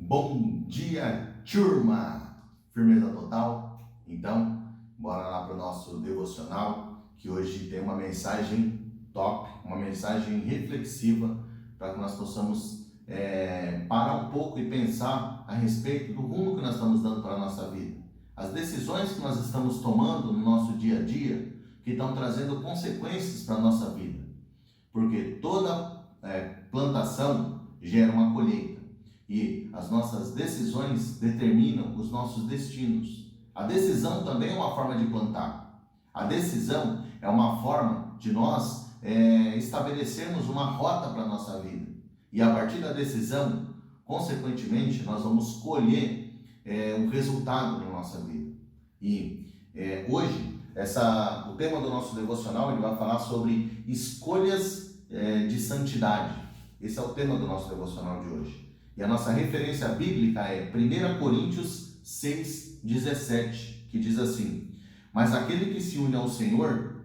Bom dia, turma! Firmeza total? Então, bora lá para o nosso devocional, que hoje tem uma mensagem top, uma mensagem reflexiva, para que nós possamos parar um pouco e pensar a respeito do rumo que nós estamos dando para a nossa vida. As decisões que nós estamos tomando no nosso dia a dia, que estão trazendo consequências para a nossa vida. Porque toda plantação gera uma colheita. E as nossas decisões determinam os nossos destinos. A decisão também é uma forma de plantar. A decisão é uma forma de nós estabelecermos uma rota para a nossa vida. E a partir da decisão, consequentemente, nós vamos colher um resultado na nossa vida. E hoje, o tema do nosso devocional, ele vai falar sobre escolhas de santidade. Esse é o tema do nosso devocional de hoje. E a nossa referência bíblica é 1 Coríntios 6,17, que diz assim: mas aquele que se une ao Senhor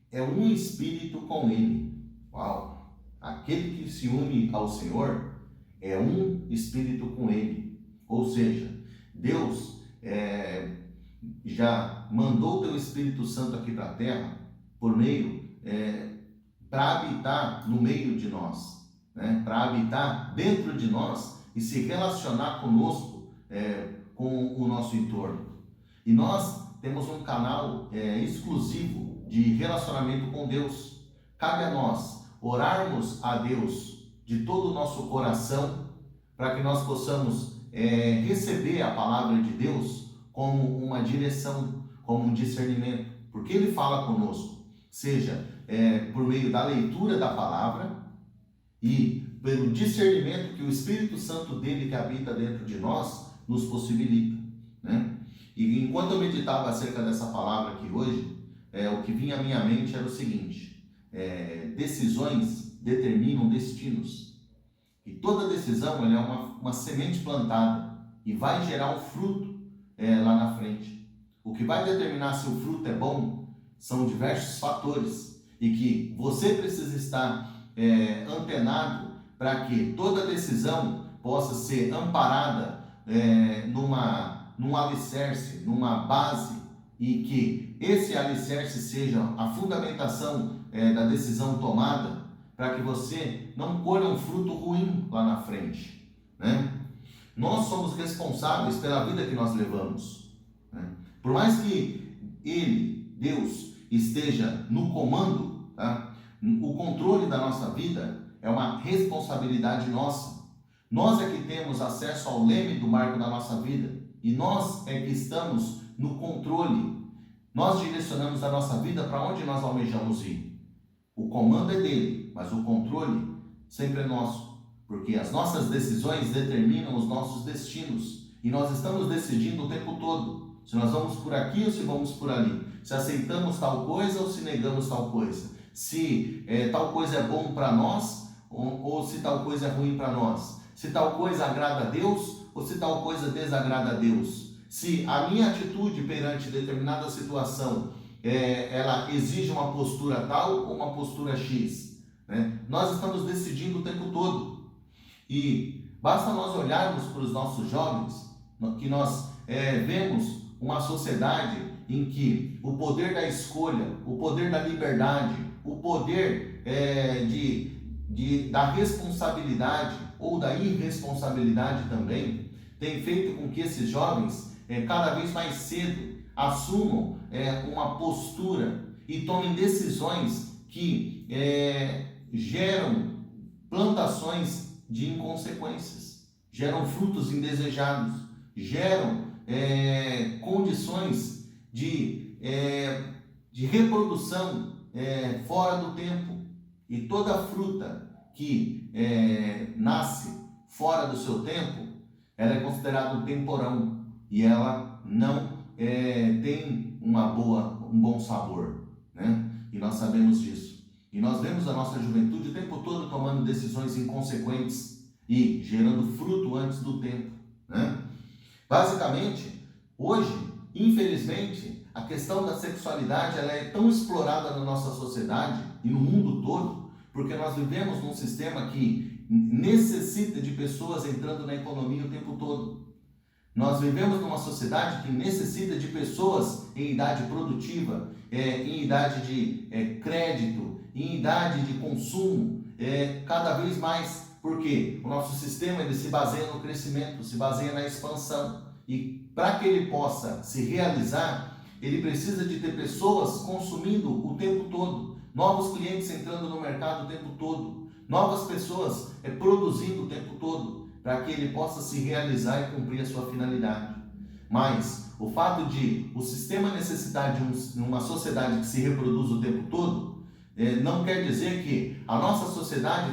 é um espírito com Ele. Uau! Aquele que se une ao Senhor é um espírito com Ele. Ou seja, Deus já mandou o teu Espírito Santo aqui para a terra por meio para habitar no meio de nós, para habitar dentro de nós e se relacionar conosco, com o nosso entorno. E nós temos um canal exclusivo de relacionamento com Deus. Cabe a nós orarmos a Deus de todo o nosso coração, para que nós possamos receber a palavra de Deus como uma direção, como um discernimento, porque Ele fala conosco, seja por meio da leitura da palavra e pelo discernimento que o Espírito Santo dele que habita dentro de nós nos possibilita, E enquanto eu meditava acerca dessa palavra aqui hoje, o que vinha à minha mente era o seguinte: decisões determinam destinos. E toda decisão ela é uma semente plantada e vai gerar um fruto lá na frente. O que vai determinar se o fruto é bom são diversos fatores, e que você precisa estar antenado para que toda decisão possa ser amparada num alicerce, numa base, e que esse alicerce seja a fundamentação da decisão tomada, para que você não colha um fruto ruim lá na frente, Nós somos responsáveis pela vida que nós levamos, Por mais que Ele, Deus, esteja no comando, o controle da nossa vida é uma responsabilidade nossa. Nós é que temos acesso ao leme do marco da nossa vida, e nós é que estamos no controle. Nós direcionamos a nossa vida para onde nós almejamos ir. O comando é dele, mas o controle sempre é nosso, porque as nossas decisões determinam os nossos destinos, e nós estamos decidindo o tempo todo se nós vamos por aqui ou se vamos por ali, se aceitamos tal coisa ou se negamos tal coisa, se tal coisa é bom para nós ou se tal coisa é ruim para nós, se tal coisa agrada a Deus ou se tal coisa desagrada a Deus, se a minha atitude perante determinada situação ela exige uma postura tal ou uma postura X, Nós estamos decidindo o tempo todo, e basta nós olharmos para os nossos jovens, que nós vemos uma sociedade em que o poder da escolha, o poder da liberdade, o poder da responsabilidade ou da irresponsabilidade também, tem feito com que esses jovens cada vez mais cedo assumam uma postura e tomem decisões que geram plantações de inconsequências, geram frutos indesejados, geram condições de reprodução fora do tempo. E toda fruta que nasce fora do seu tempo, ela é considerada um temporão, e ela não tem um bom sabor, E nós sabemos disso. E nós vemos a nossa juventude o tempo todo tomando decisões inconsequentes e gerando fruto antes do tempo, Basicamente, hoje, infelizmente, a questão da sexualidade ela é tão explorada na nossa sociedade e no mundo todo, porque nós vivemos num sistema que necessita de pessoas entrando na economia o tempo todo. Nós vivemos numa sociedade que necessita de pessoas em idade produtiva, em idade de crédito, em idade de consumo, cada vez mais, porque o nosso sistema ele se baseia no crescimento, se baseia na expansão, e para que ele possa se realizar, ele precisa de ter pessoas consumindo o tempo todo, novos clientes entrando no mercado o tempo todo, novas pessoas produzindo o tempo todo, para que ele possa se realizar e cumprir a sua finalidade. Mas o fato de o sistema necessitar de uma sociedade que se reproduz o tempo todo, não quer dizer que a nossa sociedade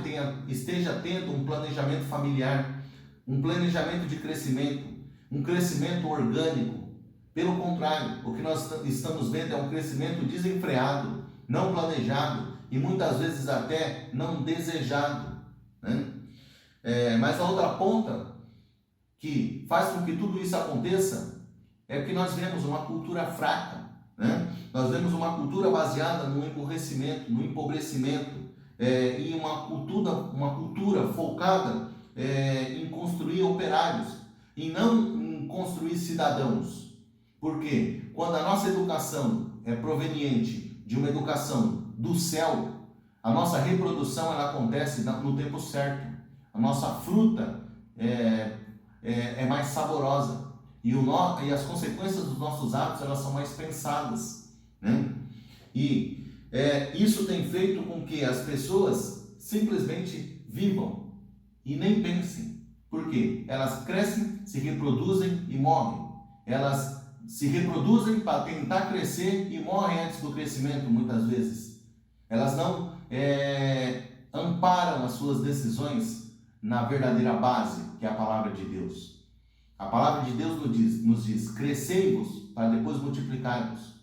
esteja tendo um planejamento familiar, um planejamento de crescimento, um crescimento orgânico. Pelo contrário, o que nós estamos vendo é um crescimento desenfreado, não planejado e muitas vezes até não desejado, né? Mas a outra ponta que faz com que tudo isso aconteça é que nós vemos uma cultura fraca, né? Nós vemos uma cultura baseada no emburrecimento, no empobrecimento, e uma cultura focada em construir operários e não em construir cidadãos. Porque quando a nossa educação é proveniente de uma educação do céu, a nossa reprodução ela acontece no tempo certo. A nossa fruta é mais saborosa e as consequências dos nossos atos elas são mais pensadas, né? E isso tem feito com que as pessoas simplesmente vivam e nem pensem. Por quê? Elas crescem, se reproduzem e morrem. Elas se reproduzem para tentar crescer e morrem antes do crescimento, muitas vezes. Elas não amparam as suas decisões na verdadeira base, que é a palavra de Deus. A palavra de Deus nos diz crescei-vos para depois multiplicar-vos.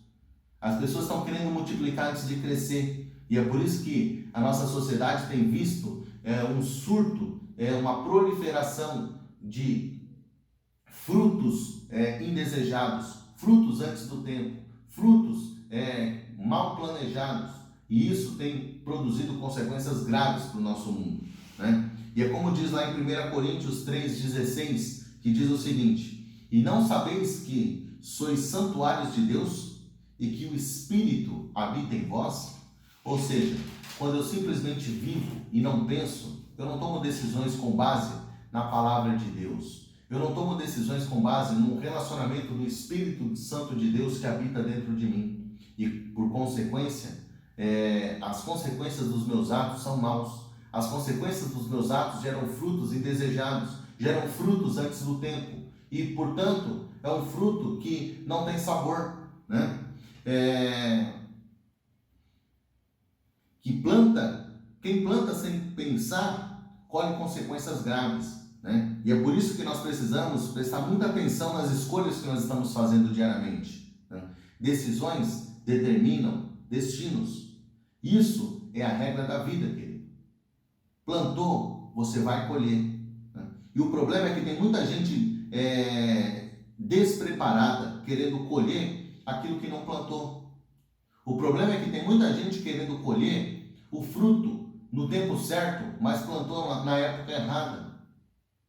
As pessoas estão querendo multiplicar antes de crescer, e é por isso que a nossa sociedade tem visto um surto, uma proliferação de frutos indesejados, frutos antes do tempo, frutos mal planejados, e isso tem produzido consequências graves para o nosso mundo, né? E é como diz lá em 1 Coríntios 3,16, que diz o seguinte: e não sabeis que sois santuários de Deus e que o Espírito habita em vós? Ou seja, quando eu simplesmente vivo e não penso, eu não tomo decisões com base na palavra de Deus. Eu não tomo decisões com base no relacionamento do Espírito Santo de Deus que habita dentro de mim. E por consequência, as consequências dos meus atos são maus. As consequências dos meus atos geram frutos indesejados, geram frutos antes do tempo. E, portanto, é um fruto que não tem sabor, né? Quem planta sem pensar, colhe consequências graves, né? E é por isso que nós precisamos prestar muita atenção nas escolhas que nós estamos fazendo diariamente, né? Decisões determinam destinos. Isso é a regra da vida, querido. Plantou, você vai colher, né? E o problema é que tem muita gente despreparada, querendo colher aquilo que não plantou. O problema é que tem muita gente querendo colher o fruto no tempo certo, mas plantou na época errada.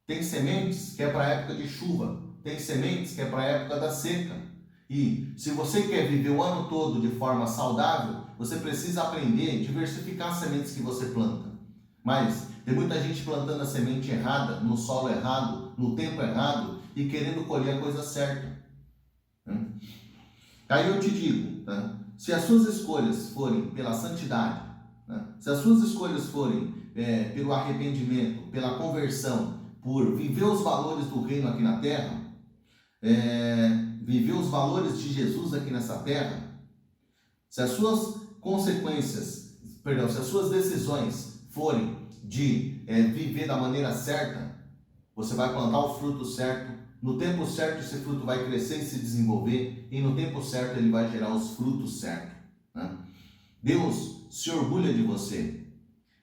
Tem sementes que é para a época de chuva, tem sementes que é para a época da seca. E se você quer viver o ano todo de forma saudável, você precisa aprender a diversificar as sementes que você planta. Mas tem muita gente plantando a semente errada, no solo errado, no tempo errado e querendo colher a coisa certa. Aí eu te digo, se as suas escolhas forem pela santidade, se as suas escolhas forem pelo arrependimento, pela conversão, por viver os valores do reino aqui na terra, viver os valores de Jesus aqui nessa terra, se as suas se as suas decisões forem de viver da maneira certa, você vai plantar o fruto certo, no tempo certo esse fruto vai crescer e se desenvolver, e no tempo certo ele vai gerar os frutos certos, né? Deus se orgulha de você.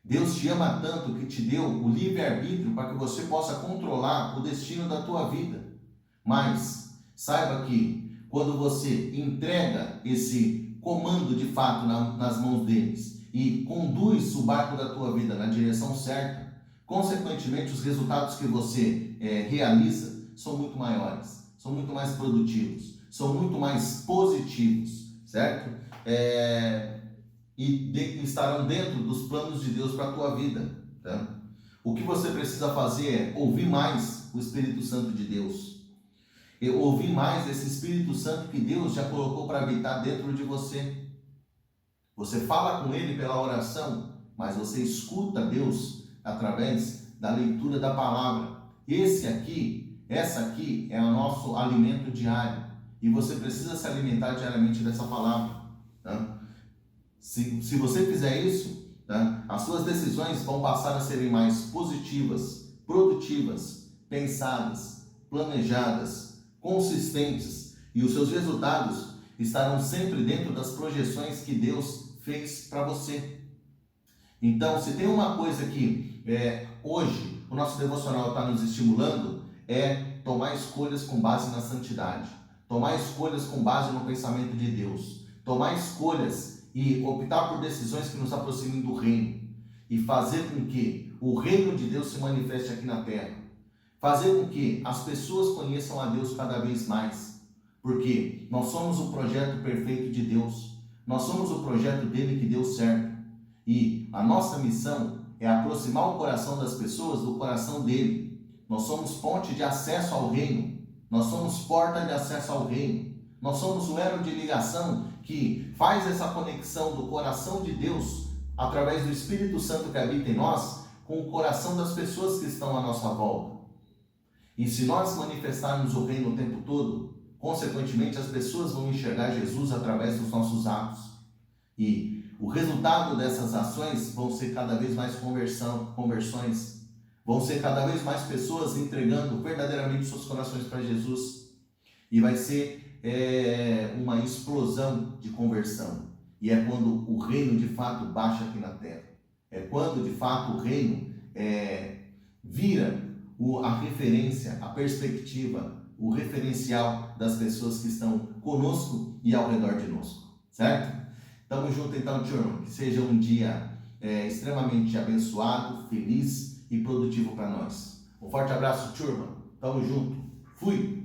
Deus te ama tanto que te deu o livre-arbítrio para que você possa controlar o destino da tua vida. Mas saiba que quando você entrega esse comando de fato nas mãos deles e conduz o barco da tua vida na direção certa, consequentemente os resultados que você realiza são muito maiores, são muito mais produtivos, são muito mais positivos, certo? E estarão dentro dos planos de Deus para a tua vida, tá? O que você precisa fazer é ouvir mais o Espírito Santo de Deus, ouvir mais esse Espírito Santo que Deus já colocou para habitar dentro de você. Você fala com Ele pela oração, mas você escuta Deus através da leitura da palavra. Essa aqui é o nosso alimento diário. E você precisa se alimentar diariamente dessa palavra, tá? Se você fizer isso, tá, as suas decisões vão passar a serem mais positivas, produtivas, pensadas, planejadas, consistentes. E os seus resultados estarão sempre dentro das projeções que Deus fez para você. Então, se tem uma coisa que hoje o nosso devocional está nos estimulando, é tomar escolhas com base na santidade, tomar escolhas com base no pensamento de Deus, tomar escolhas e optar por decisões que nos aproximem do reino e fazer com que o reino de Deus se manifeste aqui na terra, fazer com que as pessoas conheçam a Deus cada vez mais, porque nós somos o projeto perfeito de Deus, nós somos o projeto dele que deu certo, e a nossa missão é aproximar o coração das pessoas do coração dele. Nós somos ponte de acesso ao reino, nós somos porta de acesso ao reino, nós somos o elo de ligação que faz essa conexão do coração de Deus através do Espírito Santo que habita em nós com o coração das pessoas que estão à nossa volta. E se nós manifestarmos o reino o tempo todo, consequentemente as pessoas vão enxergar Jesus através dos nossos atos. E o resultado dessas ações vão ser cada vez mais conversões, vão ser cada vez mais pessoas entregando verdadeiramente seus corações para Jesus. E vai ser uma explosão de conversão. E é quando o reino de fato baixa aqui na terra. É quando de fato o reino vira a referência, a perspectiva, o referencial das pessoas que estão conosco e ao redor de nós. Certo? Tamo junto então, turma. Que seja um dia extremamente abençoado, feliz e produtivo para nós. Um forte abraço, turma. Tamo junto. Fui!